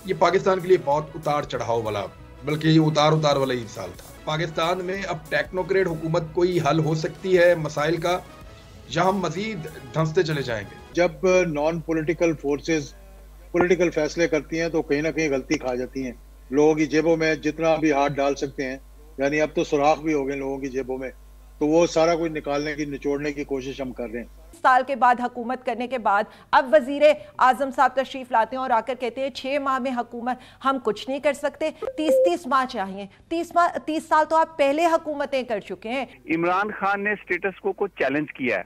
ये पाकिस्तान के लिए बहुत उतार चढ़ाव वाला, बल्कि ये उतार उतार वाला ही साल था। पाकिस्तान में अब टेक्नोक्रेट हुकूमत कोई हल हो सकती है मसाइल का, या हम मजीद धंसते चले जाएंगे? जब नॉन पॉलिटिकल फोर्सेस पॉलिटिकल फैसले करती हैं तो कहीं ना कहीं गलती खा जाती हैं। लोगों की जेबों में जितना भी हाथ डाल सकते हैं, यानी अब तो सुराख भी हो गए लोगों की जेबों में, तो वो सारा कुछ निकालने की, निचोड़ने की कोशिश हम कर रहे हैं। साल के बाद हुकूमत करने के बाद अब वजीर आजम साहब तशरीफ लाते हैं और आकर कहते हैं 6 माह में हुकूमत हम कुछ नहीं कर सकते, 30 माह चाहिए। 30 साल तो आप पहले हुकूमतें कर चुके हैं। इमरान खान ने स्टेटस को चैलेंज किया है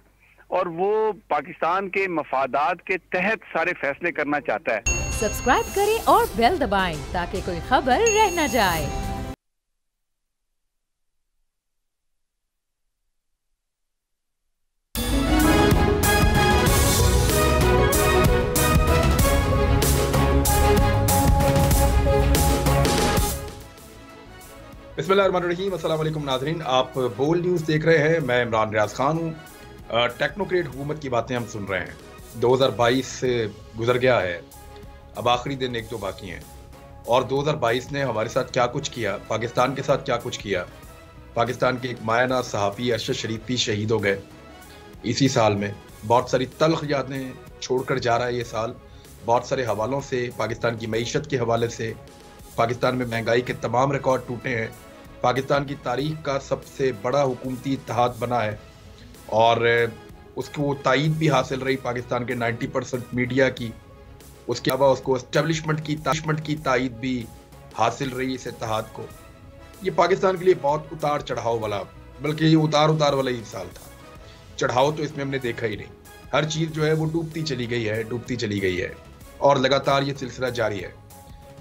और वो पाकिस्तान के मफादात के तहत सारे फैसले करना चाहता है। सब्सक्राइब करें और बेल दबाएं ताकि कोई खबर रह न जाए। बिस्मिल्लाहिर्रहमानिर्रहीम, अस्सलाम वालेकुम नाज़रीन, आप बोल न्यूज़ देख रहे हैं। मैं इमरान रियाज खान हूँ। टेक्नोक्रेट हुकूमत की बातें हम सुन रहे हैं। 2022 से गुजर गया है, अब आखिरी दिन एक दो बाकी हैं। और 2022 ने हमारे साथ क्या कुछ किया, पाकिस्तान के साथ क्या कुछ किया। पाकिस्तान के एक मायानाज सहाफ़ी अरशद शरीफ भी शहीद हो गए इसी साल में। बहुत सारी तल्ख यादें छोड़कर जा रहा है ये साल, बहुत सारे हवालों से, पाकिस्तान की मईशत के हवाले से। पाकिस्तान में महंगाई के तमाम रिकॉर्ड टूटे हैं। पाकिस्तान की तारीख का सबसे बड़ा हुकूमती इत्तेहाद बना है और उसको तायीद भी हासिल रही पाकिस्तान के 90% मीडिया की। उसके अलावा उसको एस्टेब्लिशमेंट की तायीद भी हासिल रही इस इत्तेहाद को। ये पाकिस्तान के लिए बहुत उतार चढ़ाव वाला, बल्कि ये उतार उतार वाला ही साल था। चढ़ाव तो इसमें हमने देखा ही नहीं। हर चीज़ जो है वो डूबती चली गई है और लगातार ये सिलसिला जारी है।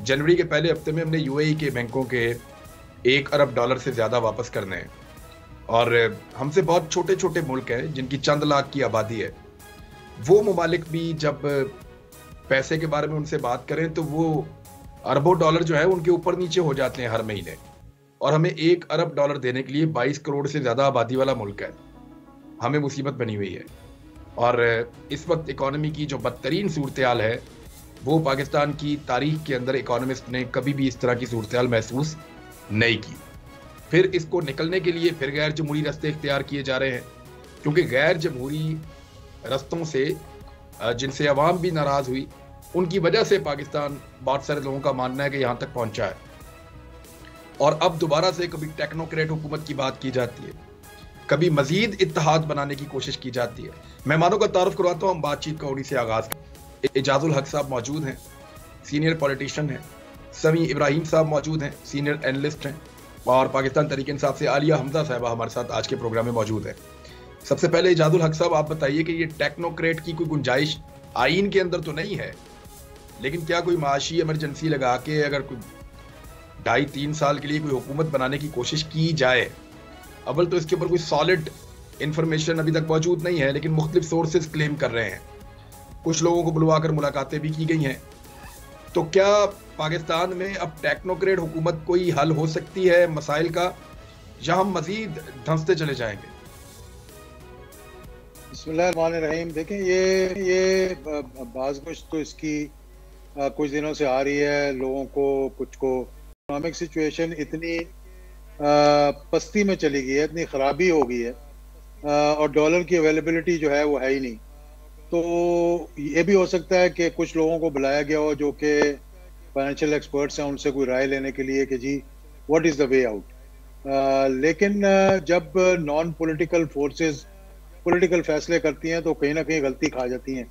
जनवरी के पहले हफ्ते में हमने यूएई के बैंकों के $1 अरब से ज़्यादा वापस करने हैं। और हमसे बहुत छोटे छोटे मुल्क हैं जिनकी चंद लाख की आबादी है, वो ममालिक भी जब पैसे के बारे में उनसे बात करें तो वो अरबों डॉलर जो है उनके ऊपर नीचे हो जाते हैं हर महीने। और हमें $1 अरब देने के लिए 22 करोड़ से ज़्यादा आबादी वाला मुल्क है। हमें मुसीबत बनी हुई है। और इस वक्त इकॉनमी की जो बदतरीन सूरत हाल है, वो पाकिस्तान की तारीख के अंदर इकोनॉमिस्ट ने कभी भी इस तरह की सूरत हाल महसूस नहीं की। फिर इसको निकलने के लिए फिर गैर जमहूरी रास्ते इख्तियार किए जा रहे हैं, क्योंकि गैर जमहूरी रास्तों से जिनसे अवाम भी नाराज़ हुई, उनकी वजह से पाकिस्तान, बहुत सारे लोगों का मानना है कि यहाँ तक पहुँचा है। और अब दोबारा से कभी टेक्नोक्रेट हुकूमत की बात की जाती है, कभी मजीद इत्तेहाद बनाने की कोशिश की जाती है। मेहमानों का तारुफ करवाता हूँ, हम बातचीत का उन्हीं से आगाज़। एजाजुल हक साहब मौजूद हैं, सीनियर पॉलिटिशियन हैं। समी इब्राहिम साहब मौजूद हैं, सीनियर एनालिस्ट हैं। और पाकिस्तान तहरीक इंसाफ से आलिया हमजा साहबा हमारे साथ आज के प्रोग्राम में मौजूद है। सबसे पहले एजाजुल हक साहब, आप बताइए कि ये टेक्नोक्रेट की कोई गुंजाइश आईन के अंदर तो नहीं है, लेकिन क्या कोई माशी इमरजेंसी लगा के अगर कोई 2.5-3 साल के लिए कोई हुकूमत बनाने की कोशिश की जाए? अव्वल तो इसके ऊपर कोई सॉलिड इंफॉर्मेशन अभी तक मौजूद नहीं है, लेकिन मुख्तलिफ सोर्सेज क्लेम कर रहे हैं। कुछ लोगों को बुलवाकर मुलाकातें भी की गई हैं। तो क्या पाकिस्तान में अब टेक्नोक्रेट हुकूमत कोई हल हो सकती है मसाइल का, या हम मजीद धंसते चले जाएंगे? बिस्मिल्लाहिर्रहमानिर्रहीम। देखें, ये बाज़ तो इसकी कुछ दिनों से आ रही है। लोगों को, कुछ को इकोनॉमिक सिचुएशन इतनी पस्ती में चली गई है, इतनी ख़राबी हो गई है, और डॉलर की अवेलेबिलिटी जो है वो है ही नहीं। तो ये भी हो सकता है कि कुछ लोगों को बुलाया गया हो जो कि फाइनेंशियल एक्सपर्ट्स हैं, उनसे कोई राय लेने के लिए कि जी what is the way out. लेकिन जब नॉन पॉलिटिकल फोर्सेस पॉलिटिकल फैसले करती हैं तो कहीं ना कहीं गलती खा जाती हैं,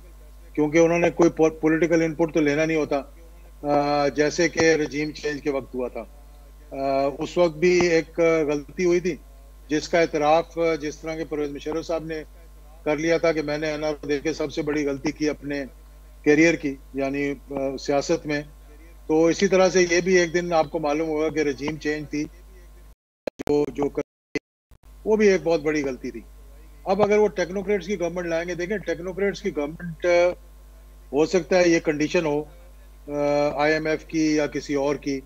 क्योंकि उन्होंने कोई पॉलिटिकल इनपुट तो लेना नहीं होता। जैसे कि रजीम चेंज के वक्त हुआ था, उस वक्त भी एक गलती हुई थी जिसका एतराफ़ जिस तरह के परवेज़ मुशर्रफ साहब ने कर लिया था कि मैंने एनआरओ देख के सबसे बड़ी गलती की अपने करियर की, यानी सियासत में। तो इसी तरह से ये भी एक दिन आपको मालूम होगा कि रजीम चेंज थी जो वो भी एक बहुत बड़ी गलती थी। अब अगर वो टेक्नोक्रेट्स की गवर्नमेंट लाएंगे, देखें टेक्नोक्रेट्स की गवर्नमेंट हो सकता है ये कंडीशन हो IMF की या किसी और की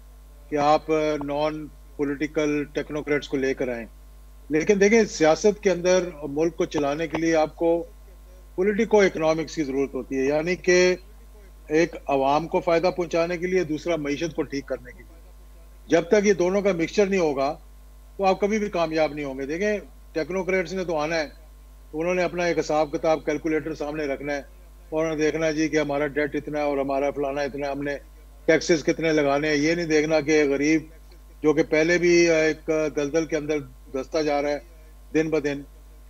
कि आप नॉन पॉलिटिकल टेक्नोक्रेट्स को लेकर आए। लेकिन देखें, सियासत के अंदर मुल्क को चलाने के लिए आपको पॉलिटिको इकोनॉमिक्स की जरूरत होती है, यानी कि एक अवाम को फायदा पहुंचाने के लिए, दूसरा मईशत को ठीक करने के लिए। जब तक ये दोनों का मिक्सचर नहीं होगा तो आप कभी भी कामयाब नहीं होंगे। देखें, टेक्नोक्रेट्स ने तो आना है, तो उन्होंने अपना एक हिसाब किताब कैलकुलेटर सामने रखना है और उन्हें देखना है जी कि हमारा डेट इतना है और हमारा फलाना इतना है, हमने टैक्सेस कितने लगाने हैं। ये नहीं देखना कि गरीब जो कि पहले भी एक दलदल के अंदर धंसता जा रहा है दिन ब दिन,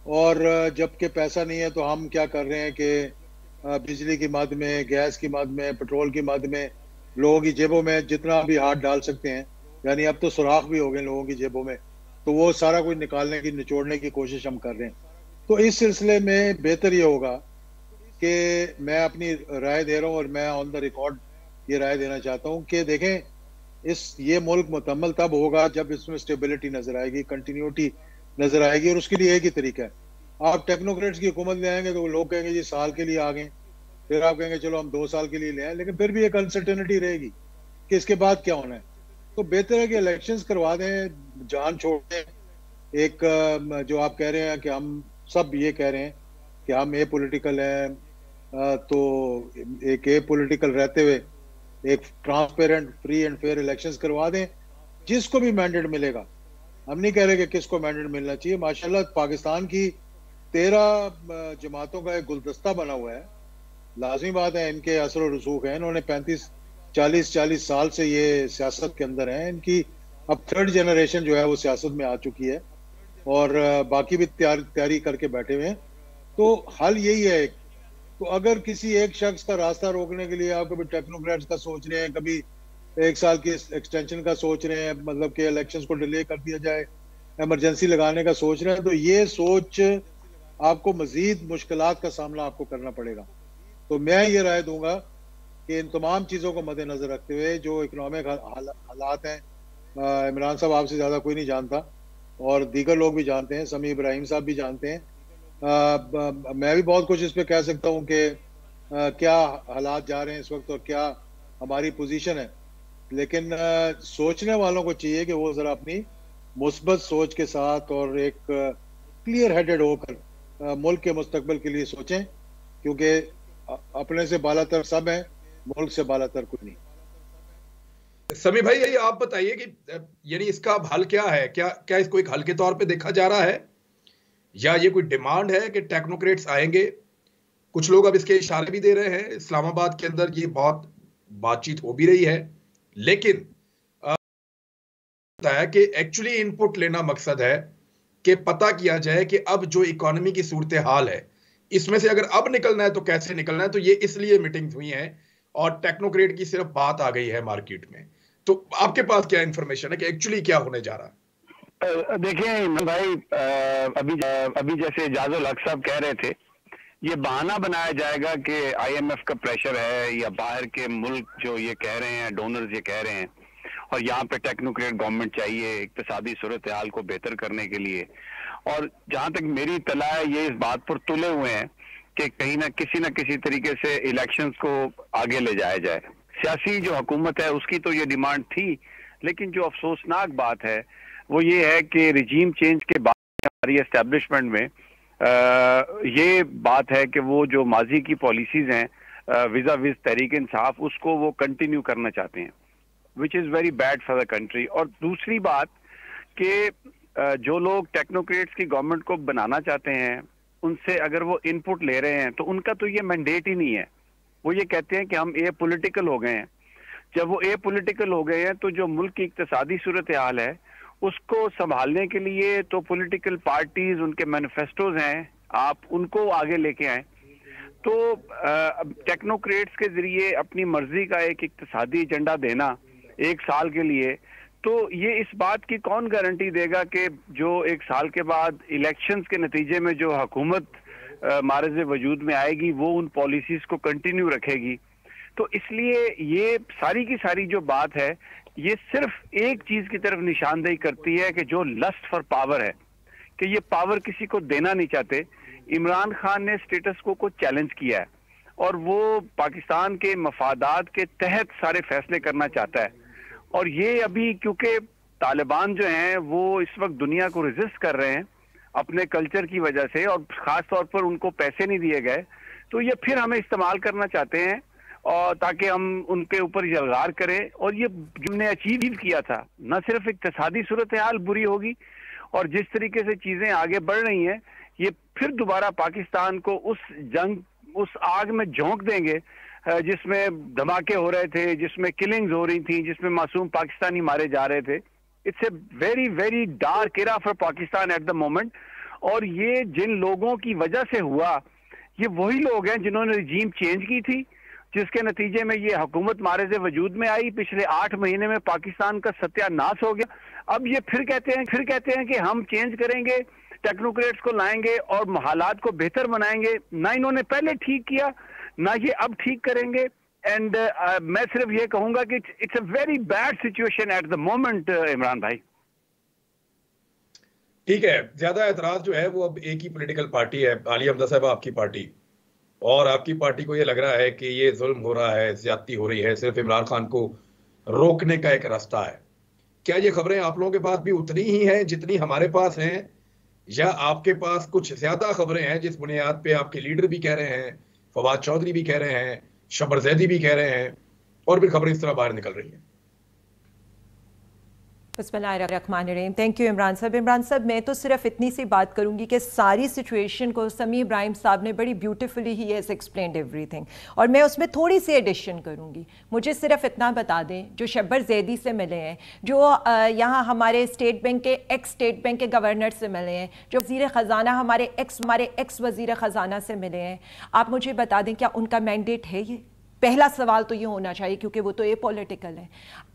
और जबकि पैसा नहीं है तो हम क्या कर रहे हैं कि बिजली की मद में, गैस की मद में, पेट्रोल की मद में लोगों की जेबों में जितना भी हाथ डाल सकते हैं, यानी अब तो सुराख भी हो गए लोगों की जेबों में, तो वो सारा कुछ निकालने की, निचोड़ने की कोशिश हम कर रहे हैं। तो इस सिलसिले में बेहतर ये होगा कि मैं अपनी राय दे रहा हूँ और मैं ऑन द रिकॉर्ड ये राय देना चाहता हूँ कि देखें, ये मुल्क मुकम्मल तब होगा जब इसमें स्टेबिलिटी नजर आएगी, कंटिन्यूटी नजर आएगी, और उसके लिए एक ही तरीका है। आप टेक्नोक्रेट्स की हुकूमत ले आएंगे तो लोग कहेंगे जी साल के लिए आ गए, फिर आप कहेंगे चलो हम 2 साल के लिए ले आए, लेकिन फिर भी एक अनसर्टेनिटी रहेगी कि इसके बाद क्या होना है। तो बेहतर है कि इलेक्शंस करवा दें, जान छोड़ दें। एक जो आप कह रहे हैं कि हम सब ये कह रहे हैं कि हम ए पॉलिटिकल हैं, तो एक ए पॉलिटिकल रहते हुए एक transparent, free and fair elections करवा दें, जिसको भी मैंडेट मिलेगा। हम नहीं कह रहे कि किसको मैंडेट मिलना चाहिए। माशाल्लाह पाकिस्तान की 13 जमातों का एक गुलदस्ता बना हुआ है। लाजमी बात है, इनके असर और रसूख है, इन्होंने 35-40 साल से ये सियासत के अंदर हैं। इनकी अब 3rd जनरेशन जो है वो सियासत में आ चुकी है और बाकी भी तैयारी करके बैठे हुए हैं। तो हल यही है। तो अगर किसी एक शख्स का रास्ता रोकने के लिए आप कभी टेक्नोक्रेट्स का सोच रहे हैं, कभी 1 साल की एक्सटेंशन का सोच रहे हैं, मतलब कि इलेक्शंस को डिले कर दिया जाए, इमरजेंसी लगाने का सोच रहे हैं, तो ये सोच आपको मजीद मुश्किलात का सामना आपको करना पड़ेगा। तो मैं ये राय दूंगा कि इन तमाम चीज़ों को मद्देनजर रखते हुए जो इकोनॉमिक हालात हैं, इमरान साहब आपसे ज़्यादा कोई नहीं जानता और दीगर लोग भी जानते हैं, समी इब्राहिम साहब भी जानते हैं। मैं भी बहुत कुछ इस पे कह सकता हूँ कि क्या हालात जा रहे हैं इस वक्त और क्या हमारी पोजीशन है, लेकिन सोचने वालों को चाहिए कि वो ज़रा अपनी मुस्बत सोच के साथ और एक क्लियर हेडेड होकर मुल्क के मुस्तकबिल के लिए सोचें, क्योंकि अपने से बालातर सब हैं, मुल्क से बालातर कुछ नहीं। समी भाई, यही आप बताइए कि यानी इसका हल क्या है? क्या इसको एक हल के तौर पे देखा जा रहा है या ये कोई डिमांड है कि टेक्नोक्रेट्स आएंगे? कुछ लोग अब इसके इशारे भी दे रहे हैं, इस्लामाबाद के अंदर ये बहुत बातचीत हो भी रही है, लेकिन है कि एक्चुअली इनपुट लेना मकसद है कि पता किया जाए कि अब जो इकोनॉमी की सूरत हाल है इसमें से अगर अब निकलना है तो कैसे निकलना है। तो ये इसलिए मीटिंग्स हुई हैं और टेक्नोक्रेट की सिर्फ बात आ गई है मार्केट में। तो आपके पास क्या इंफॉर्मेशन है कि एक्चुअली क्या होने जा रहा है? देखिए भाई, अभी जैसे इजाजुल हक साहब कह रहे थे, ये बहाना बनाया जाएगा कि IMF का प्रेशर है या बाहर के मुल्क जो ये कह रहे हैं, डोनर्स ये कह रहे हैं, और यहाँ पे टेक्नोक्रेट गवर्नमेंट चाहिए इक्तिसादी सूरत हाल को बेहतर करने के लिए। और जहां तक मेरी इत्तला है, ये इस बात पर तुले हुए हैं कि कहीं ना किसी तरीके से इलेक्शंस को आगे ले जाया जाए। सियासी जो हुकूमत है उसकी तो ये डिमांड थी, लेकिन जो अफसोसनाक बात है वो ये है कि रिजीम चेंज के बाद हमारी एस्टेब्लिशमेंट में ये बात है कि वो जो माजी की पॉलिसीज हैं विजा विज तहरीक इंसाफ, उसको वो कंटिन्यू करना चाहते हैं, which is very bad for the country. और दूसरी बात कि जो लोग टेक्नोक्रेट्स की गवर्नमेंट को बनाना चाहते हैं, उनसे अगर वो इनपुट ले रहे हैं तो उनका तो ये मैंडेट ही नहीं है। वो ये कहते हैं कि हम ए पॉलिटिकल हो गए हैं। जब वो ए पॉलिटिकल हो गए हैं तो जो मुल्क की इक्तिसादी सूरत हाल है उसको संभालने के लिए तो पॉलिटिकल पार्टीज, उनके मैनिफेस्टोज हैं, आप उनको आगे लेके आए। तो टेक्नोक्रेट्स के जरिए अपनी मर्जी का एक इक्तिसादी एजेंडा देना 1 साल के लिए, तो ये इस बात की कौन गारंटी देगा कि जो 1 साल के बाद इलेक्शंस के नतीजे में जो हुकूमत मारज़ वजूद में आएगी वो उन पॉलिसीज को कंटिन्यू रखेगी। तो इसलिए ये सारी की सारी जो बात है ये सिर्फ एक चीज की तरफ निशानदेही करती है कि जो लस्ट फॉर पावर है, कि ये पावर किसी को देना नहीं चाहते। इमरान खान ने स्टेटस को चैलेंज किया है और वो पाकिस्तान के मफादात के तहत सारे फैसले करना चाहता है। और ये अभी क्योंकि तालिबान जो हैं वो इस वक्त दुनिया को रेजिस्ट कर रहे हैं अपने कल्चर की वजह से, और खास तौर पर उनको पैसे नहीं दिए गए, तो ये फिर हमें इस्तेमाल करना चाहते हैं और ताकि हम उनके ऊपर जलगार करें। और ये हमने अचीव किया था, न सिर्फ इक्तिसादी सूरत हाल बुरी होगी और जिस तरीके से चीजें आगे बढ़ रही हैं, ये फिर दोबारा पाकिस्तान को उस आग में झोंक देंगे जिसमें धमाके हो रहे थे, जिसमें किलिंग्स हो रही थी, जिसमें मासूम पाकिस्तानी मारे जा रहे थे। It's a very very dark era for Pakistan at the moment. और ये जिन लोगों की वजह से हुआ, ये वही लोग हैं जिन्होंने रजीम चेंज की थी, जिसके नतीजे में ये हुकूमत मारे से वजूद में आई। पिछले 8 महीने में पाकिस्तान का सत्यानाश हो गया। अब ये फिर कहते हैं कि हम चेंज करेंगे, टेक्नोक्रेट्स को लाएंगे और हालात को बेहतर बनाएंगे। ना इन्होंने पहले ठीक किया, ना ये अब ठीक करेंगे। एंड मैं सिर्फ ये कहूंगा कि it's a very bad situation at the moment. Imran भाई ठीक है, ज्यादा एतराज जो है वो अब एक ही पॉलिटिकल पार्टी है, आलिया हमजा साहब आपकी पार्टी, और आपकी पार्टी को ये लग रहा है कि ये जुल्म हो रहा है, ज्यादती हो रही है, सिर्फ इमरान खान को रोकने का एक रास्ता है। क्या ये खबरें आप लोगों के पास भी उतनी ही हैं जितनी हमारे पास हैं, या आपके पास कुछ ज्यादा खबरें हैं जिस बुनियाद पे आपके लीडर भी कह रहे हैं, फवाद चौधरी भी कह रहे हैं, शब्बर जैदी भी कह रहे हैं, और भी खबरें इस तरह बाहर निकल रही हैं? बिस्मिल्लाहिर्रहमानिर्रहीम। थैंक यू इमरान साहब। इमरान साहब, मैं तो सिर्फ इतनी सी बात करूंगी कि सारी सिचुएशन को समी इब्राहिम साहब ने बड़ी beautifully he has explained everything, और मैं उसमें थोड़ी सी एडिशन करूंगी। मुझे सिर्फ इतना बता दें, जो शब्बर जैदी से मिले हैं, जो यहाँ हमारे स्टेट बैंक के एक्स स्टेट बैंक के गवर्नर से मिले हैं, जो वज़ीर ख़जाना हमारे एक्स वज़ीर ख़जाना से मिले हैं, आप मुझे बता दें क्या उनका मैंडेट है ये? पहला सवाल तो ये होना चाहिए, क्योंकि वो तो ए पॉलिटिकल है।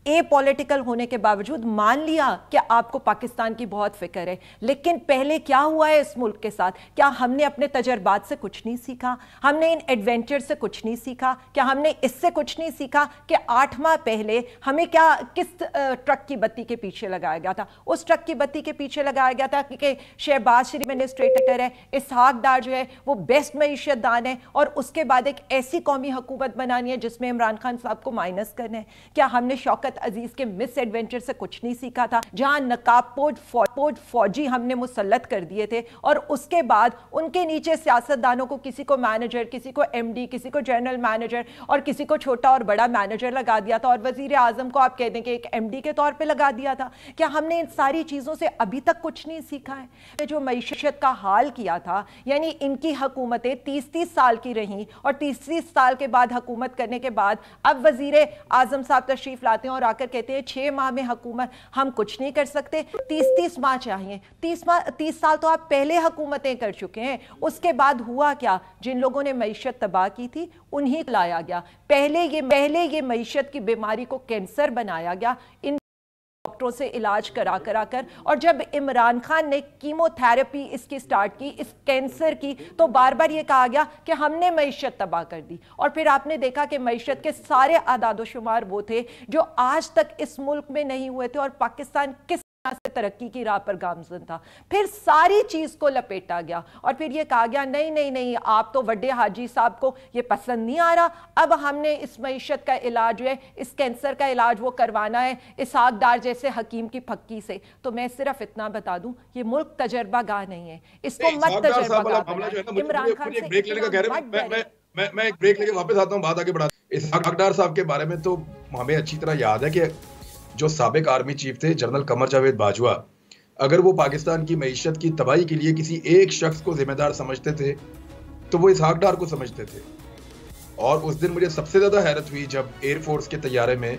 ए पॉलिटिकल होने के बावजूद मान लिया कि आपको पाकिस्तान की बहुत फिक्र है, लेकिन पहले क्या हुआ है इस मुल्क के साथ? क्या हमने अपने तजर्बात से कुछ नहीं सीखा? हमने इन एडवेंचर से कुछ नहीं सीखा? क्या हमने इससे कुछ नहीं सीखा कि 8 माह पहले हमें किस ट्रक की बत्ती के पीछे लगाया गया था? उस ट्रक की बत्ती के पीछे लगाया गया था क्योंकि शहबाज शरीफ एडमिनिस्ट्रेटर है, इसहाक डार जो है वो बेस्ट मईशतदान है, और उसके बाद एक ऐसी कौमी हुकूमत बनानी है जिसमें इमरान खान साहब को माइनस करना है। क्या हमने शौकत अजीज के मिस एडवेंचर से कुछ नहीं सीखा था, जहां नकाबपोश फौजी हमने मुसल्लत कर दिए थे, और उसके बाद उनके नीचे सियासतदानों को, किसी को मैनेजर, किसी को एमडी, किसी को जनरल मैनेजर, और किसी को छोटा और बड़ा मैनेजर लगा दिया था, और वजीर आजम को आप कह दें कि एक एमडी के तौर पे लगा दिया था? क्या हमने इन सारी चीजों से अभी तक कुछ नहीं सीखा है? जो मईशत का हाल किया था, यानी इनकी हुकूमतें 30-30 साल की रहीं, और 30-30 साल के बाद हुकूमत करने के बाद अब वजीर आजम साहब तशरीफ लाते हैं और आकर कहते हैं 6 माह में हुकूमत हम कुछ नहीं कर सकते, 30-30 माह चाहिए। 30 साल तो आप पहले हुकूमतें कर चुके हैं। उसके बाद हुआ क्या? जिन लोगों ने मईशत तबाह की थी उन्हीं को लाया गया। पहले ये मईशत की बीमारी को कैंसर बनाया गया इन डॉक्टरों से इलाज करा कर, और जब इमरान खान ने कीमोथेरेपी इसकी स्टार्ट की, इस कैंसर की, तो बार बार ये कहा गया कि हमने मईशत तबाह कर दी। और फिर आपने देखा कि मईशत के सारे आदादोशुमार वो थे जो आज तक इस मुल्क में नहीं हुए थे, और पाकिस्तान किस से तरक्की की राह पर गामजन था। फिर सारी चीज को लपेटा गया, और फिर ये कहा गया नहीं, आप तो वड्डे हाजी साहब को ये पसंद नहीं आ रहा, अब हमने इस मईशत का इलाज जो है, इस कैंसर का इलाज वो करवाना है इसहाक डार जैसे हकीम की फक्की से। तो मैं सिर्फ इतना बता दूं, ये मुल्क तजर्बा गाह नहीं है, इसको मत तजर्बा गाह। इमरान खान से ब्रेक लेने का कह रहे हैं, मैं एक ब्रेक लेके वापस आता हूं, बात आगे बढ़ा। इसहाक डार साहब के बारे में तो हमें अच्छी तरह याद है कि जो साबिक आर्मी चीफ थे जनरल कमर जावेद बाजवा, अगर वो पाकिस्तान की मईशत की तबाही के लिए किसी एक शख्स को जिम्मेदार समझते थे तो वो इसहाक डार को समझते थे। और उस दिन मुझे सबसे ज्यादा हैरत हुई जब एयरफोर्स के तैयारे में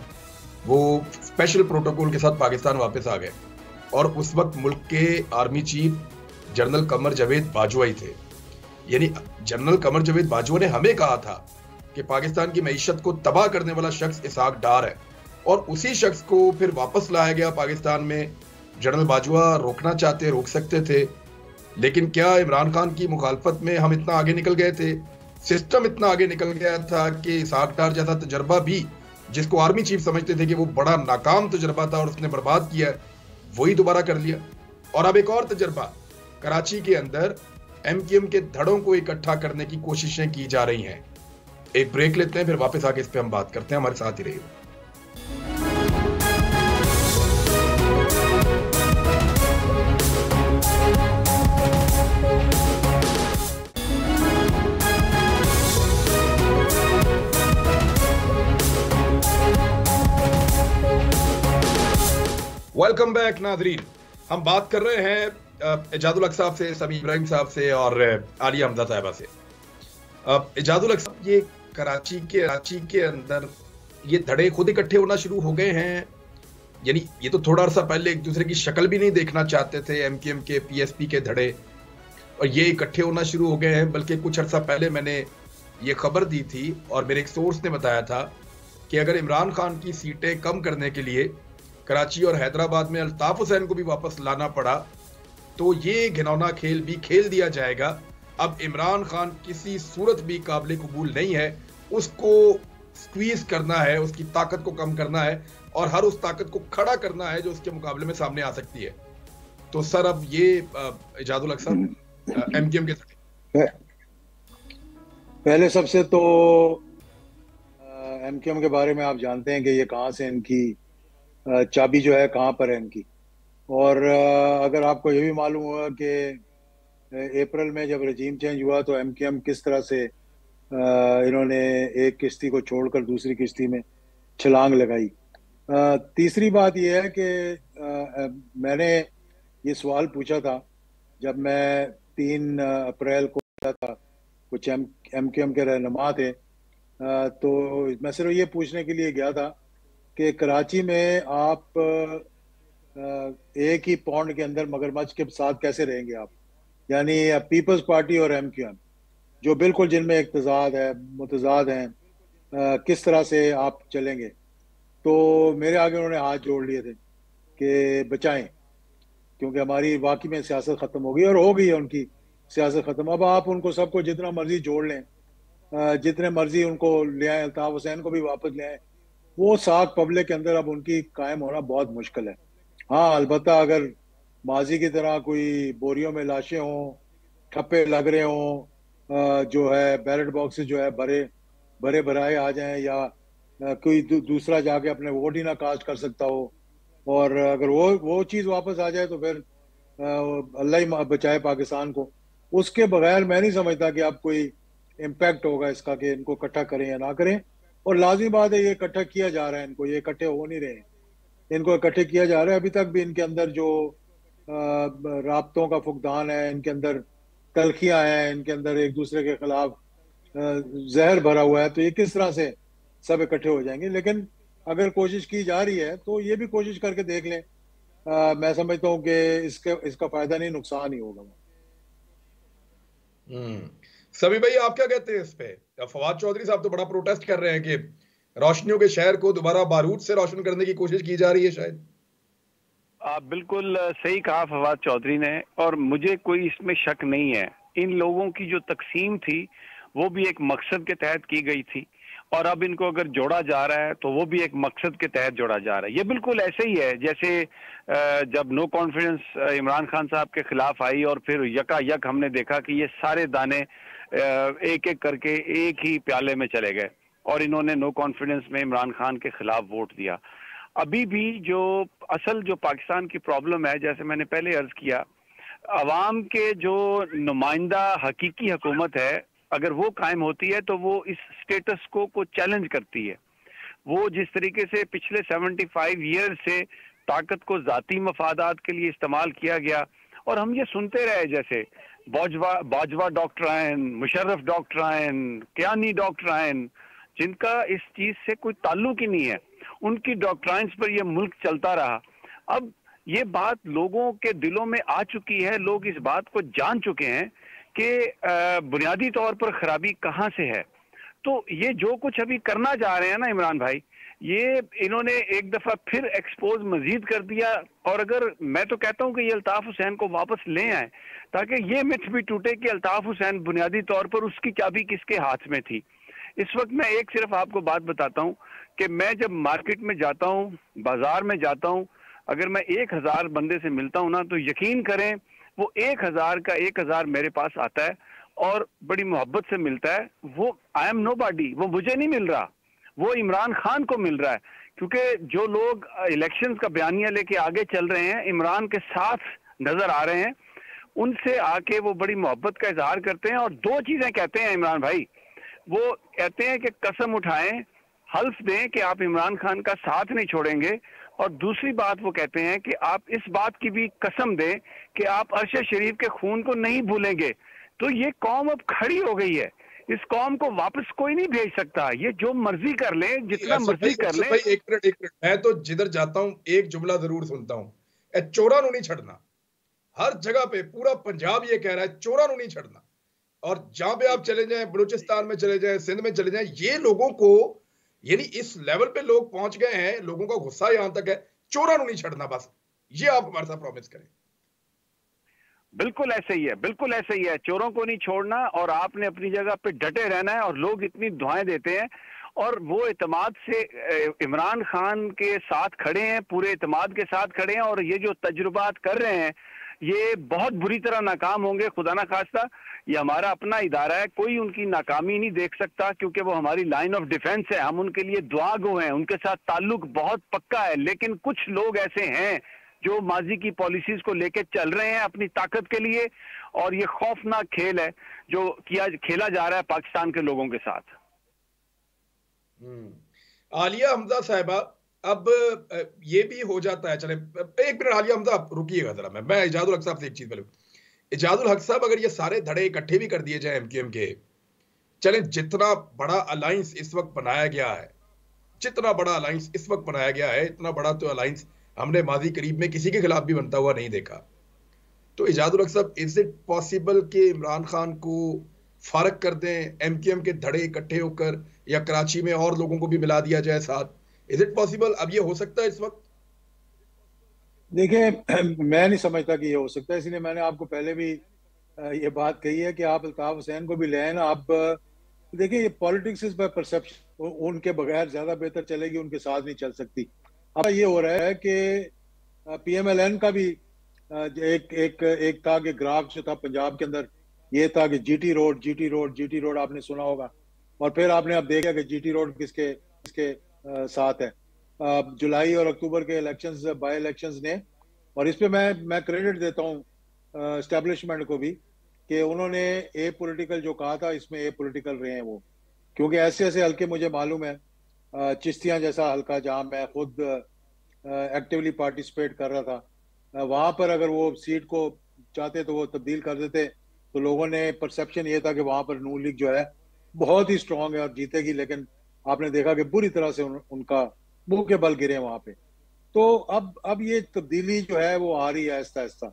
वो स्पेशल प्रोटोकॉल के साथ पाकिस्तान वापस आ गए, और उस वक्त मुल्क के army chief general Qamar Javed Bajwa ही थे। यानी जनरल कमर जावेद बाजवा ने हमें कहा था कि पाकिस्तान की मईशत को तबाह करने वाला शख्स इसहाक डार है, और उसी शख्स को फिर वापस लाया गया पाकिस्तान में। जनरल बाजवा रोक सकते थे, लेकिन क्या इमरान खान की मुखालफत में हम इतना आगे निकल गए थे? सिस्टम इतना आगे निकल गया था कि इसहाक डार जैसा तजर्बा भी, जिसको आर्मी चीफ समझते थे कि वो बड़ा नाकाम तजर्बा था और उसने बर्बाद किया, वही दोबारा कर लिया। और अब एक और तजर्बा, कराची के अंदर MKM के धड़ों को इकट्ठा करने की कोशिशें की जा रही हैं। एक ब्रेक लेते हैं, फिर वापस आके इस पे हम बात करते हैं। हमारे साथ ही रहिए। वेलकम बैक नाजरीन। हम बात कर रहे हैं इजाजुल हक साहब से, समी इब्राहिम साहब से और आलिया हमजा साहिबा से। इजाजुल हक साहब, ये कराची के अंदर ये धड़े खुद इकट्ठे होना शुरू हो गए हैं, यानी ये तो थोड़ा अर्सा पहले एक दूसरे की शक्ल भी नहीं देखना चाहते थे, एमक्यूएम के पीएसपी के धड़े, और ये इकट्ठे होना शुरू हो गए हैं। बल्कि कुछ अर्सा पहले मैंने ये खबर दी थी और मेरे एक सोर्स ने बताया था कि अगर इमरान खान की सीटें कम करने के लिए कराची और हैदराबाद में अल्ताफ हुसैन को भी वापस लाना पड़ा तो ये घिनौना खेल भी खेल दिया जाएगा। अब इमरान खान किसी सूरत भी काबिल कबूल नहीं है, उसको स्क्वीज करना है, उसकी ताकत को कम करना है और हर उस ताकत को खड़ा करना है जो उसके मुकाबले में सामने आ सकती है। तो सर, अब ये इजाजुल हक साहब एमक्यूएम के पहले सबसे तो एमक्यूएम के बारे में आप जानते हैं कि ये कहाँ से इनकी चाबी जो है कहाँ पर है इनकी। और अगर आपको ये भी मालूम हुआ कि अप्रैल में जब रजीम चेंज हुआ तो एमक्यूएम किस तरह से इन्होंने एक किश्ती को छोड़कर दूसरी किश्ती में छलांग लगाई। तीसरी बात यह है कि मैंने ये सवाल पूछा था जब मैं 3 अप्रैल को था, कुछ एमक्यूएम के रहनुमा थे, तो मैं सिर्फ ये पूछने के लिए गया था कि कराची में आप एक ही पौंड के अंदर मगरमच्छ के साथ कैसे रहेंगे आप, यानी पीपल्स पार्टी और एमक्यूएम जो बिल्कुल जिनमें मुतजाद हैं, किस तरह से आप चलेंगे। तो मेरे आगे उन्होंने हाथ जोड़ लिए थे कि बचाएं, क्योंकि हमारी वाकई में सियासत ख़त्म हो गई और हो गई है उनकी सियासत ख़त्म। अब आप उनको सबको जितना मर्जी जोड़ लें, जितने मर्जी उनको ले आए, अल्ताफ हुसैन को भी वापस ले आए, वो साख पब्लिक के अंदर अब उनकी कायम होना बहुत मुश्किल है। हाँ, अलबत्ता अगर माजी की तरह कोई बोरियों में लाशें हों, ठप्पे लग रहे हों, जो है बैलेट बॉक्सेस जो है भरे भराए आ जाएं, या कोई दूसरा जाके अपने वोट ही ना कास्ट कर सकता हो, और अगर वो चीज़ वापस आ जाए तो फिर अल्लाह ही बचाए पाकिस्तान को। उसके बगैर मैं नहीं समझता कि अब कोई इम्पैक्ट होगा इसका कि इनको इकट्ठा करें या ना करें। और लाजमी बात है ये इकट्ठा किया जा रहा है, इनको ये इकट्ठे हो नहीं रहे हैं, इनको इकट्ठे किया जा रहा है। अभी तक भी इनके अंदर जो राब्तों का फुकदान है, इनके अंदर तलखियां हैं, इनके अंदर एक दूसरे के खिलाफ जहर भरा हुआ है, तो ये किस तरह से सब इकट्ठे हो जाएंगे। लेकिन अगर कोशिश की जा रही है तो ये भी कोशिश करके देख लें। मैं समझता हूँ कि इसका फायदा नहीं नुकसान ही होगा। सभी भाई, आप क्या कहते हैं इस पे? फवाद चौधरी साहब तो बड़ा प्रोटेस्ट कर रहे हैं कि रोशनियों के शहर को दोबारा बारूद से रोशन करने की कोशिश की जा रही है शायद। आप बिल्कुल सही कहा फवाद चौधरी ने, और मुझे कोई इसमें शक नहीं है। इन लोगों की जो तकसीम थी वो भी एक मकसद के तहत की गई थी, और अब इनको अगर जोड़ा जा रहा है तो वो भी एक मकसद के तहत जोड़ा जा रहा है। ये बिल्कुल ऐसे ही है जैसे जब नो कॉन्फिडेंस इमरान खान साहब के खिलाफ आई और फिर यकायक हमने देखा कि ये सारे दाने एक एक करके एक ही प्याले में चले गए और इन्होंने नो कॉन्फिडेंस में इमरान खान के खिलाफ वोट दिया। अभी भी जो असल जो पाकिस्तान की प्रॉब्लम है, जैसे मैंने पहले अर्ज किया, अवाम के जो नुमाइंदा हकीकी हुकूमत है, अगर वो कायम होती है तो वो इस स्टेटस को चैलेंज करती है। वो जिस तरीके से पिछले 75 ईयर से ताकत को जाती मफादात के लिए इस्तेमाल किया गया, और हम ये सुनते रहे जैसे Bajwa doctrine, Musharraf doctrine, Kayani doctrine, जिनका इस चीज से कोई ताल्लुक ही नहीं है, उनकी डॉक्ट्राइंस पर यह मुल्क चलता रहा। अब ये बात लोगों के दिलों में आ चुकी है, लोग इस बात को जान चुके हैं कि बुनियादी तौर पर खराबी कहाँ से है। तो ये जो कुछ अभी करना जा रहे हैं ना इमरान भाई, ये इन्होंने एक दफा फिर एक्सपोज मजीद कर दिया। और अगर मैं तो कहता हूं कि ये अल्ताफ हुसैन को वापस ले आए ताकि ये मिथ भी टूटे कि अल्ताफ हुसैन बुनियादी तौर पर उसकी चाबी किसके हाथ में थी। इस वक्त मैं एक सिर्फ आपको बात बताता हूं कि मैं जब मार्केट में जाता हूं, बाजार में जाता हूं, अगर मैं 1000 बंदे से मिलता हूं ना, तो यकीन करें वो 1000 का 1000 मेरे पास आता है और बड़ी मोहब्बत से मिलता है। वो आई एम नोबॉडी, वो मुझे नहीं मिल रहा, वो इमरान खान को मिल रहा है। क्योंकि जो लोग इलेक्शंस का बयानिया लेके आगे चल रहे हैं, इमरान के साथ नजर आ रहे हैं, उनसे आके वो बड़ी मोहब्बत का इजहार करते हैं और 2 चीजें कहते हैं इमरान भाई। वो कहते हैं कि कसम उठाएं, हल्फ दें कि आप इमरान खान का साथ नहीं छोड़ेंगे, और दूसरी बात वो कहते हैं कि आप इस बात की भी कसम दें कि आप अरशद शरीफ के खून को नहीं भूलेंगे। तो ये कौम अब खड़ी हो गई है, इस कौम को वापस कोई नहीं भेज सकता। ये जो मर्जी कर ले, जितना मर्जी कर ले। एक मिनट, मैं तो जिधर जाता हूँ एक जुमला जरूर सुनता हूँ, चोरा नहीं छड़ना। हर जगह पे पूरा पंजाब ये कह रहा है चोरा नहीं छड़ना। और जहां पे आप चले जाएं, बलूचिस्तान में चले जाएं, सिंध में चले जाएं, ये लोगों को, यानी इस लेवल पे लोग पहुंच गए हैं, लोगों का गुस्सा यहां तक है, चोरा नहीं छड़ना बस। ये आप हमारे साथ प्रॉमिस करें। बिल्कुल ऐसे ही है, बिल्कुल ऐसे ही है, चोरों को नहीं छोड़ना और आपने अपनी जगह पे डटे रहना है। और लोग इतनी दुआएं देते हैं और वो इत्मीनान से इमरान खान के साथ खड़े हैं, पूरे इत्मीनान के साथ खड़े हैं। और ये जो तजुर्बात कर रहे हैं ये बहुत बुरी तरह नाकाम होंगे, खुदा ना खास्ता। ये हमारा अपना इदारा है, कोई उनकी नाकामी नहीं देख सकता क्योंकि वो हमारी लाइन ऑफ डिफेंस है। हम उनके लिए दुआ गो हैं, उनके साथ ताल्लुक बहुत पक्का है। लेकिन कुछ लोग ऐसे हैं जो माजी की पॉलिसीज को लेके चल रहे हैं अपनी ताकत के लिए, और ये खौफनाक खेल है जो खेला जा रहा है पाकिस्तान के लोगों के साथ। आलिया हमजा साहिबा, अब ये भी हो जाता है, चले एक मिनट आलिया हमजा आप रुकिएगा जरा, मैं इजाजुल हक साहब से एक चीज बोलूं। इजाजुल हक साहब, अगर ये सारे धड़े इकट्ठे भी कर दिए जाए एमक्यूएम के, चलें, जितना बड़ा अलायंस इस वक्त बनाया गया है, जितना बड़ा अलायंस इस वक्त बनाया गया है, इतना बड़ा तो अलायंस हमने माजी करीब में किसी के खिलाफ भी बनता हुआ नहीं देखा। तो इजाजुल हक साहब, इज इट पॉसिबल कि इमरान खान को फारग कर दें एमक्यूएम के धड़े इकट्ठे होकर, या कराची में और लोगों को भी मिला दिया जाए साथ? Is it possible? अब ये हो सकता है इस वक्त? देखिए, मैं नहीं समझता कि ये हो सकता है, इसलिए मैंने आपको पहले भी ये बात कही है कि आप अल्ताफ हुसैन को भी ले आए ना। आप देखिए, ये पॉलिटिक्स इज बाय परसेप्शन, उनके बगैर ज्यादा बेहतर चलेगी, उनके साथ नहीं चल सकती। अब ये हो रहा है कि पीएमएलएन का भी एक था कि ग्राफ जो था पंजाब के अंदर, ये था कि जीटी रोड आपने सुना होगा। और फिर आपने अब देखा कि जीटी रोड किसके साथ है। जुलाई और अक्टूबर के इलेक्शंस, बाई इलेक्शंस ने, और इस पे मैं क्रेडिट देता हूँ एस्टेब्लिशमेंट को भी कि उन्होंने ए पॉलिटिकल जो कहा था, इसमें ए पॉलिटिकल रहे हैं वो। क्योंकि ऐसे ऐसे हल्के मुझे मालूम है, चिश्तियाँ जैसा हल्का जहाँ मैं खुद एक्टिवली पार्टिसिपेट कर रहा था, वहाँ पर अगर वो सीट को चाहते तो वो तब्दील कर देते। तो लोगों ने परसेप्शन ये था कि वहाँ पर नून लीग जो है बहुत ही स्ट्रांग है और जीतेगी, लेकिन आपने देखा कि बुरी तरह से उनका मुंह के बल गिरे वहां पे। तो अब ये तब्दीली जो है वो आ रही है आहिस्ता आहिस्ता।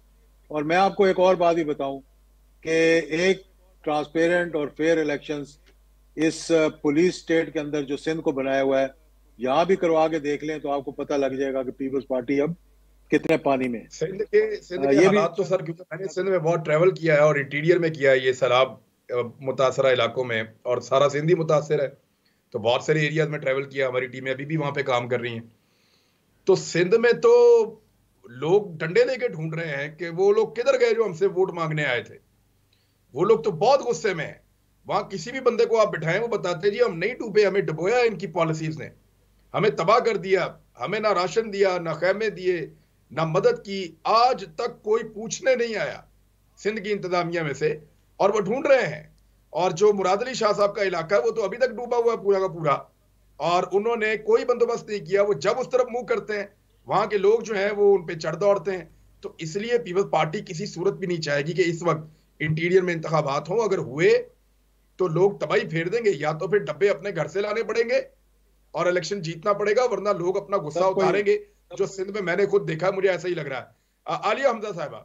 और मैं आपको एक और बात भी बताऊं कि एक ट्रांसपेरेंट और फेयर इलेक्शंस इस पुलिस स्टेट के अंदर जो सिंध को बनाया हुआ है, यहाँ भी करवा के देख लें तो आपको पता लग जाएगा कि पीपल्स पार्टी अब कितने पानी में। सिंध के हालात तो सर, क्योंकि मैंने सिंध में बहुत ट्रेवल किया है और इंटीरियर में किया है, ये सैलाब मुतासरा इलाकों में, और सारा सिंध ही मुतासर है, तो बहुत सारे एरियाज में ट्रेवल किया। हमारी टीमें अभी भी वहां पे काम कर रही हैं। तो सिंध में तो लोग डंडे लेके ढूंढ रहे हैं कि वो लोग किधर गए जो हमसे वोट मांगने आए थे। वो लोग तो बहुत गुस्से में हैं। वहां किसी भी बंदे को आप बिठाएं, वो बताते जी हम नहीं डूबे, हमें डुबोया इनकी पॉलिसीज ने, हमें तबाह कर दिया, हमें ना राशन दिया, ना खैमे दिए, ना मदद की। आज तक कोई पूछने नहीं आया सिंध की इंतजामिया में से, और वो ढूंढ रहे हैं। और जो मुराद अली शाह साहब का इलाका है वो तो अभी तक डूबा हुआ है पूरा का पूरा, और उन्होंने कोई बंदोबस्त नहीं किया। वो जब उस तरफ मुंह करते हैं, वहां के लोग जो हैं वो उन पे चढ़ दौड़ते हैं। तो इसलिए पीपल्स पार्टी किसी सूरत भी नहीं चाहेगी कि इस वक्त इंटीरियर में इंतखाबात हों। अगर हुए तो लोग तबाही फेर देंगे, या तो फिर डब्बे अपने घर से लाने पड़ेंगे और इलेक्शन जीतना पड़ेगा, वरना लोग अपना गुस्सा उतारेंगे, जो सिंध में मैंने खुद देखा, मुझे ऐसा ही लग रहा है। आलिया हमजा साहिबा,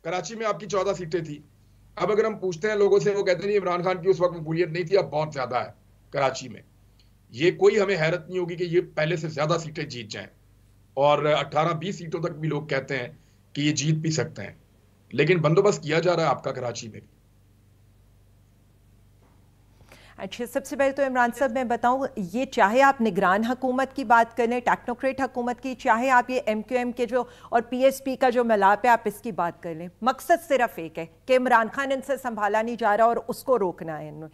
कराची में आपकी 14 सीटें थी। अब अगर हम पूछते हैं लोगों से, वो कहते नहीं इमरान खान की उस वक्त मकबूलियत नहीं थी, अब बहुत ज्यादा है कराची में। ये कोई हमें हैरत नहीं होगी कि ये पहले से ज्यादा सीटें जीत जाएं, और 18-20 सीटों तक भी लोग कहते हैं कि ये जीत भी सकते हैं। लेकिन बंदोबस्त किया जा रहा है आपका कराची में। अच्छा, सबसे पहले तो इमरान साहब मैं बताऊं, ये चाहे आप निगरान हुकूमत की बात करें, टेक्नोक्रेट हुकूमत की, चाहे आप ये एमक्यूएम के जो और पीएसपी का जो मिलाप है आप इसकी बात कर लें, मकसद सिर्फ एक है कि इमरान खान इनसे संभाला नहीं जा रहा और उसको रोकना है।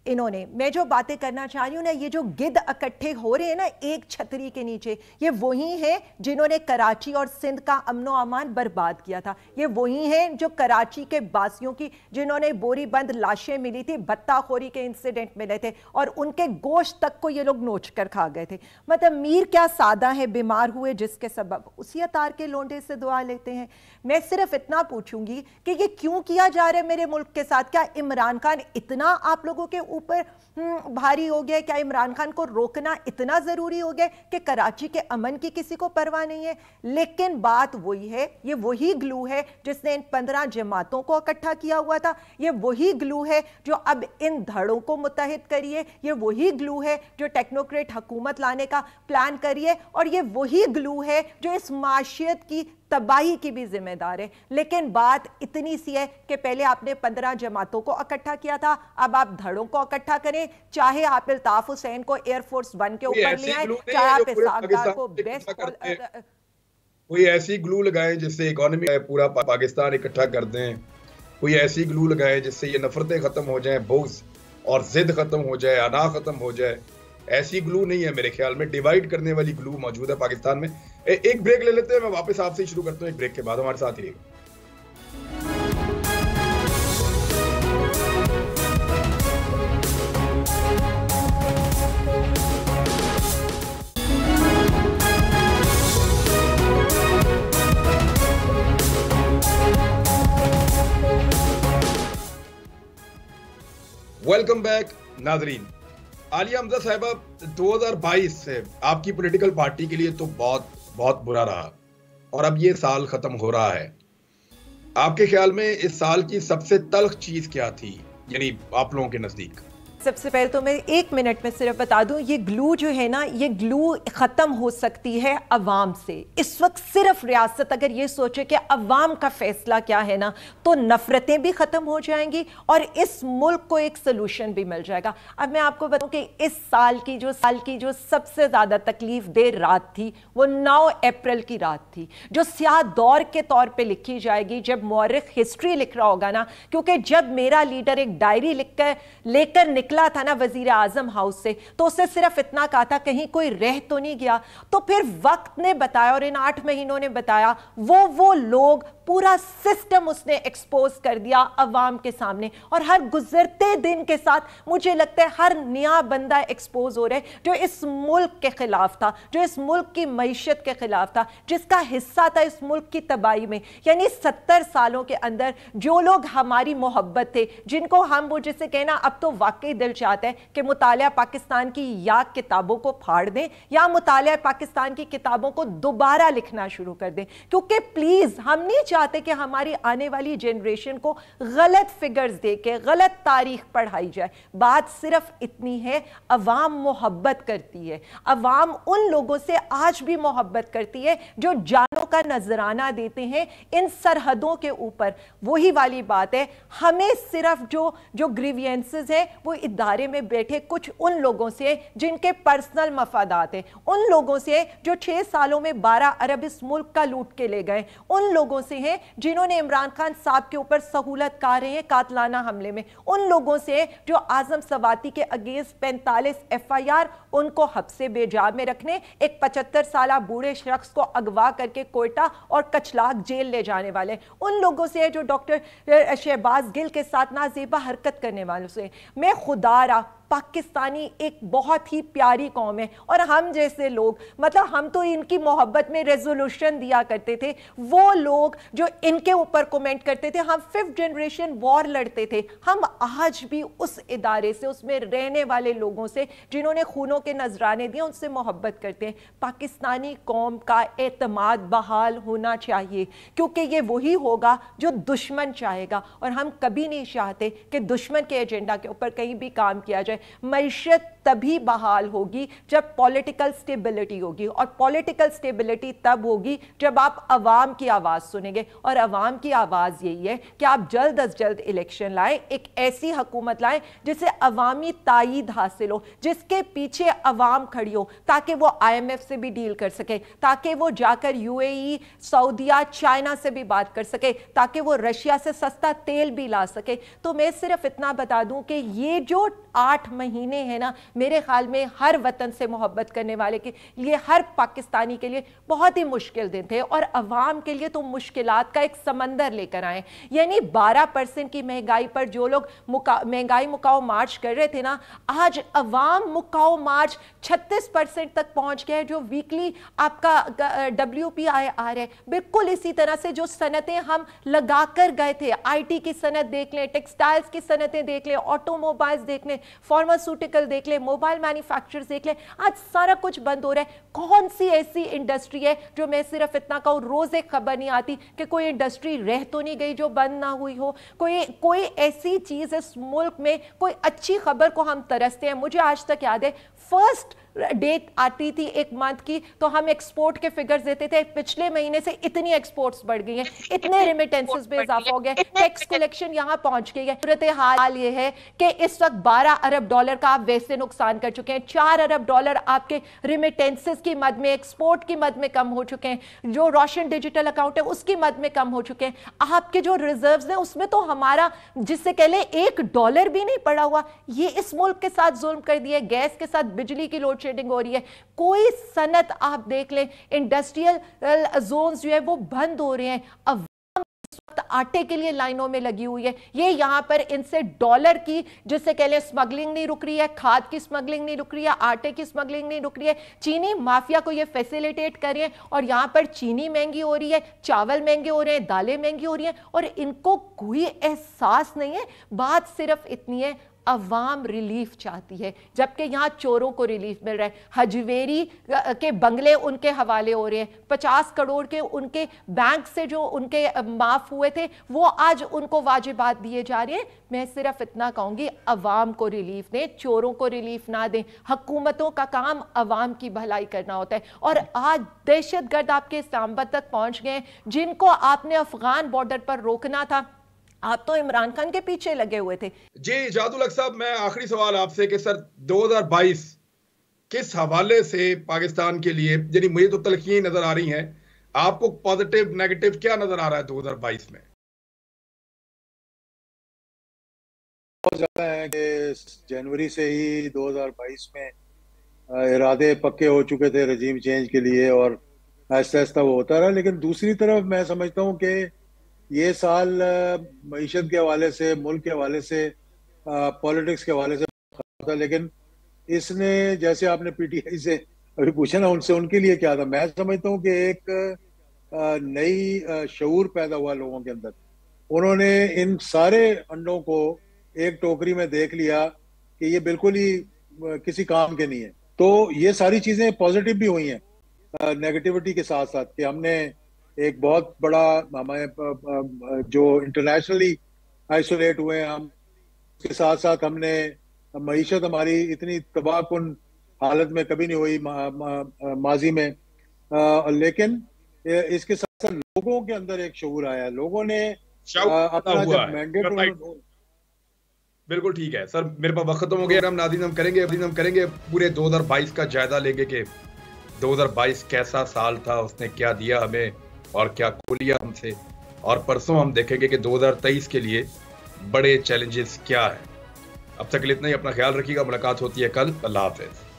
इन्होंने, मैं जो बातें करना चाह रही हूँ ना, ये जो गिद्ध इकट्ठे हो रहे हैं ना एक छतरी के नीचे, ये वही हैं जिन्होंने कराची और सिंध का अमनो अमान बर्बाद किया था। ये वही हैं जो कराची के बासियों की, जिन्होंने बोरी बंद लाशें मिली थी, बत्ताखोरी के इंसिडेंट मिले थे और उनके गोश्त तक को ये लोग नोच कर खा गए थे। मतलब मीर क्या सादा है, बीमार हुए जिसके सबब उसी अतार के लोंडे से दुआ लेते हैं। मैं सिर्फ इतना पूछूंगी कि ये क्यों किया जा रहा है मेरे मुल्क के साथ? क्या इमरान खान इतना आप लोगों के ऊपर भारी हो गया? क्या इमरान खान को रोकना इतना जरूरी हो गया कि कराची के अमन की किसी को परवाह नहीं है? लेकिन बात वही है, ये वही ग्लू है जिसने इन 15 जमातों को इकट्ठा किया हुआ था, ये वही ग्लू है जो अब इन धड़ों को मुत्तहिद करिए, ये वही ग्लू है जो टेक्नोक्रेट हुकूमत लाने का प्लान करिए, और ये वही ग्लू है जो इस माशियत की तबाही की भी जिम्मेदार है। लेकिन बात इतनी सी है कि पहले आपने 15 जमातों को इकट्ठा किया था, अब आप धड़ों को इकट्ठा करें। चाहे आप इल्ताफ हुसैन को एयरफोर्स 1 के ऊपर ले आए, चाहे आप इसाकदार को बेस्ट, कोई ऐसी ग्लू लगाएं जिससे इकोनॉमी पूरा पाकिस्तान इकट्ठा कर दें, कोई ऐसी ग्लू लगाएं जिससे ये नफरतें खत्म हो जाएं, बुग़्ज़ और जिद खत्म हो जाए, अना खत्म हो जाए। ऐसी ग्लू नहीं है मेरे ख्याल में, डिवाइड करने वाली ग्लू मौजूद है पाकिस्तान में। एक ब्रेक ले लेते हैं, मैं वापस आपसे शुरू करता हूँ। एक ब्रेक के बाद हमारे साथ ही रहिएगा। वेलकम बैक नाजरीन। आलिया हमजा साहिबा, 2022 से आपकी पॉलिटिकल पार्टी के लिए तो बहुत बहुत बुरा रहा और अब ये साल खत्म हो रहा है। आपके ख्याल में इस साल की सबसे तल्ख चीज क्या थी, यानी आप लोगों के नजदीक? सबसे पहले तो मैं 1 मिनट में सिर्फ बता दूं, ये ग्लू जो है ना, ये ग्लू ख़त्म हो सकती है अवाम से। इस वक्त सिर्फ रियासत अगर ये सोचे कि अवाम का फैसला क्या है ना, तो नफरतें भी ख़त्म हो जाएंगी और इस मुल्क को एक सोल्यूशन भी मिल जाएगा। अब मैं आपको बताऊं कि इस साल की जो सबसे ज़्यादा तकलीफ दे रात थी, वो 9 अप्रैल की रात थी, जो स्याह दौर के तौर पर लिखी जाएगी जब मौरिख हिस्ट्री लिख रहा होगा ना। क्योंकि जब मेरा लीडर एक डायरी लेकर निकला था ना वजीर आजम हाउस से, तो उससे सिर्फ इतना कहा था कहीं कोई रह तो नहीं गया। तो फिर वक्त ने बताया और इन 8 महीनों ने बताया, वो लोग, पूरा सिस्टम उसने एक्सपोज कर दिया अवाम के सामने। और हर गुजरते दिन के साथ मुझे लगता है हर नया बंदा एक्सपोज हो रहा है जो इस मुल्क के खिलाफ था, जो इस मुल्क की मईशत के खिलाफ था, जिसका हिस्सा था इस मुल्क की तबाही में। यानी 70 सालों के अंदर जो लोग हमारी मोहब्बत थे, जिनको हम वो जिसे कहना अब तो वाकई दिल चाहता है कि मुतालिया पाकिस्तान की या किताबों को फाड़ दें या मुतालिया पाकिस्तान की किताबों को दोबारा लिखना शुरू कर दें। क्योंकि प्लीज हम नहीं चाहते कि हमारी आने वाली जनरेशन को गलत फिगर्स देके गलत तारीख पढ़ाई जाए। बात सिर्फ इतनी है, अवाम मोहब्बत करती है, अवाम उन लोगों से आज भी मोहब्बत करती है जो जानों का नजराना देते हैं इन सरहदों के ऊपर। वही वाली बात है, हमें सिर्फ जो ग्रीवियंसेस हैं वो इदारे में बैठे कुछ उन लोगों से जिनके पर्सनल मफादात हैं, उन लोगों से जो 6 सालों में 12 अरब इस मुल्क का लूट के ले गए, उन लोगों से हैं जिन्होंने इमरान खान साहब के ऊपर सहूलत कर रहे हैं कातलाना हमले में, उन लोगों से जो आजम सवाती के अगेंस्ट 45 FIR उनको हब्से बेजाब में रखने, एक 75 साल बूढ़े शख्स को अगवा करके कोयटा और कचलाक जेल ले जाने वाले, उन लोगों से जो डॉक्टर शहबाज गिल के साथ नाजेबा हरकत करने वालों से। मैं खुदारा, पाकिस्तानी एक बहुत ही प्यारी कौम है और हम जैसे लोग, मतलब हम तो इनकी मोहब्बत में रेजोल्यूशन दिया करते थे। वो लोग जो इनके ऊपर कमेंट करते थे, हम 5th जनरेशन वॉर लड़ते थे, हम आज भी उस इदारे से, उसमें रहने वाले लोगों से जिन्होंने खूनों के नजराने दिए, उनसे मोहब्बत करते हैं। पाकिस्तानी कौम का एतमाद बहाल होना चाहिए, क्योंकि ये वही होगा जो दुश्मन चाहेगा और हम कभी नहीं चाहते कि दुश्मन के एजेंडा के ऊपर कहीं भी काम किया जाए। मईशत तभी बहाल होगी जब पॉलिटिकल स्टेबिलिटी होगी, और पॉलिटिकल स्टेबिलिटी तब होगी जब आप अवाम की आवाज़ सुनेंगे। और अवाम की आवाज़ यही है कि आप जल्द अज जल्द इलेक्शन लाएं, एक ऐसी हुकूमत लाएं जिसे अवामी तायीद हासिल हो, जिसके पीछे अवाम खड़ी हो, ताकि वो IMF से भी डील कर सके, ताकि वो जाकर UAE, सऊदिया, चाइना से भी बात कर सके, ताकि वो रशिया से सस्ता तेल भी ला सके। तो मैं सिर्फ इतना बता दूं कि ये जो 8 महीने हैं ना, मेरे ख्याल में हर वतन से मोहब्बत करने वाले के लिए, हर पाकिस्तानी के लिए बहुत ही मुश्किल दिन थे, और अवाम के लिए तो मुश्किलात का एक समंदर लेकर आए। यानी 12% की महंगाई पर जो लोग महंगाई मुकाओ मार्च कर रहे थे ना, आज अवाम मुकाओ मार्च 36% तक पहुंच गए, जो वीकली आपका WPIR है। बिल्कुल इसी तरह से जो सनतें हम लगाकर गए थे, IT की सनत देख लें, टेक्सटाइल्स की सनतें देख लें, ऑटोमोबाइल्स देख लें, फार्मास्यूटिकल देख लें, मोबाइल मैन्युफैक्चरर्स देख लें, आज सारा कुछ बंद हो रहा है। कौन सी ऐसी इंडस्ट्री है जो, मैं सिर्फ इतना कहूं, रोज एक खबर नहीं आती कि कोई इंडस्ट्री रह तो नहीं गई जो बंद ना हुई हो। कोई ऐसी चीज इस मुल्क में, कोई अच्छी खबर को हम तरसते हैं। मुझे आज तक याद है, फर्स्ट डेट आती थी एक मंथ की तो हम एक्सपोर्ट के फिगर्स देते थे, पिछले महीने से इतनी एक्सपोर्ट्स बढ़ गई हैं, इतने रिमिटेंसेस में इजाफा हो गया, टैक्स कलेक्शन यहां पहुंच गई है। सूरत हाल ये है कि इस वक्त $12 अरब का आप वैसे नुकसान कर चुके हैं, $4 अरब आपके रिमिटेंसेस की मद में, एक्सपोर्ट की मद में कम हो चुके हैं, जो रोशन डिजिटल अकाउंट है उसकी मद में कम हो चुके हैं। आपके जो रिजर्व्स हैं उसमें तो हमारा, जिससे कह ले, $1 भी नहीं पड़ा हुआ। ये इस मुल्क के साथ जुल्म कर दिया, गैस के साथ बिजली की लोड शेडिंग हो रही है। कोई सनत आप देख लें, इंडस्ट्रियल जोन्स जो है वो बंद हो रहे हैं। अब इस वक्त आटे के लिए लाइनों में लगी हुई है। ये यहां पर इनसे डॉलर की, जिससे कह लें, स्मगलिंग नहीं रुक रही है, खाद की स्मगलिंग नहीं रुक रही है, आटे की स्मगलिंग नहीं रुक रही है। चीनी माफिया को ये फैसिलिटेट कर रहे हैं, और यहां पर चीनी महंगी हो रही है, चावल महंगे हो रहे हैं, दालें महंगी हो रही हैं, और इनको कोई एहसास नहीं है। बात सिर्फ इतनी है, अवाम रिलीफ चाहती है, जबकि यहाँ चोरों को रिलीफ मिल रहा है। हजवेरी के बंगले उनके हवाले हो रहे हैं, 50 करोड़ के उनके बैंक से जो उनके माफ हुए थे वो आज उनको वाजिबात दिए जा रहे हैं। मैं सिर्फ इतना कहूंगी, अवाम को रिलीफ दें, चोरों को रिलीफ ना दें। हुकूमतों का काम अवाम की भलाई करना होता है, और आज दहशतगर्द आपके इस्लामाबाद तक पहुंच गए, जिनको आपने अफगान बॉर्डर पर रोकना था, आप तो इमरान खान के पीछे लगे हुए थे। जी जादुल हक साहब, मैं आखिरी सवाल आपसे कि सर 2022 किस हवाले से पाकिस्तान के लिए, यानी मुझे तो तलखियां नजर आ रही हैं, आपको पॉजिटिव नेगेटिव क्या नजर आ रहा है 2022 में? बहुत ज्यादा है कि जनवरी से ही 2022 में इरादे पक्के हो चुके थे रजीम चेंज के लिए, और आहिस्ता आहिस्ता वो होता रहा। लेकिन दूसरी तरफ मैं समझता हूँ कि ये साल मईशत के हवाले से, मुल्क के हवाले से, पॉलिटिक्स के हवाले से था, लेकिन इसने, जैसे आपने PTI से अभी पूछा ना, उनसे उनके लिए क्या था, मैं समझता हूँ कि एक नई शऊर पैदा हुआ लोगों के अंदर। उन्होंने इन सारे अंडों को एक टोकरी में देख लिया कि ये बिल्कुल ही किसी काम के नहीं है। तो ये सारी चीजें पॉजिटिव भी हुई हैं नेगेटिविटी के साथ साथ, कि हमने एक बहुत बड़ा, हमें जो इंटरनेशनली आइसोलेट हुए हैं हम, उसके साथ साथ हमने, मईशत हमारी इतनी तबाहकुन हालत में कभी नहीं हुई माजी में, लेकिन इसके साथ साथ लोगों के अंदर एक शऊर आया, लोगों ने अपना जब मैंडेट, बिल्कुल ठीक है सर, मेरे पास वक्त हो गया। हम नाज़रीन हम करेंगे पूरे 2022 का जायजा लेंगे कि 2022 कैसा साल था, उसने क्या दिया हमें और क्या खो लिया हमसे, और परसों हम देखेंगे कि 2023 के लिए बड़े चैलेंजेस क्या है। अब तक के लिए इतना ही, अपना ख्याल रखिएगा, मुलाकात होती है कल। अल्लाह हाफिज।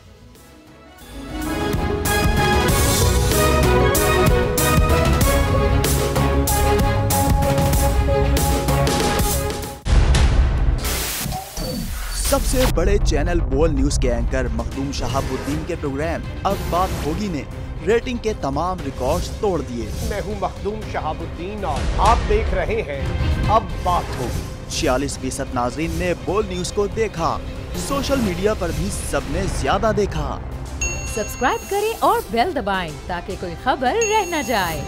सबसे बड़े चैनल बोल न्यूज के एंकर मखदूम शहाबुद्दीन के प्रोग्राम अब बात होगी ने रेटिंग के तमाम रिकॉर्ड्स तोड़ दिए। मैं हूं मखदूम शहाबुद्दीन और आप देख रहे हैं अब बात होगी। 46% नाजरीन ने बोल न्यूज को देखा, सोशल मीडिया पर भी सबने ज्यादा देखा। सब्सक्राइब करें और बेल दबाएं ताकि कोई खबर रह न जाए।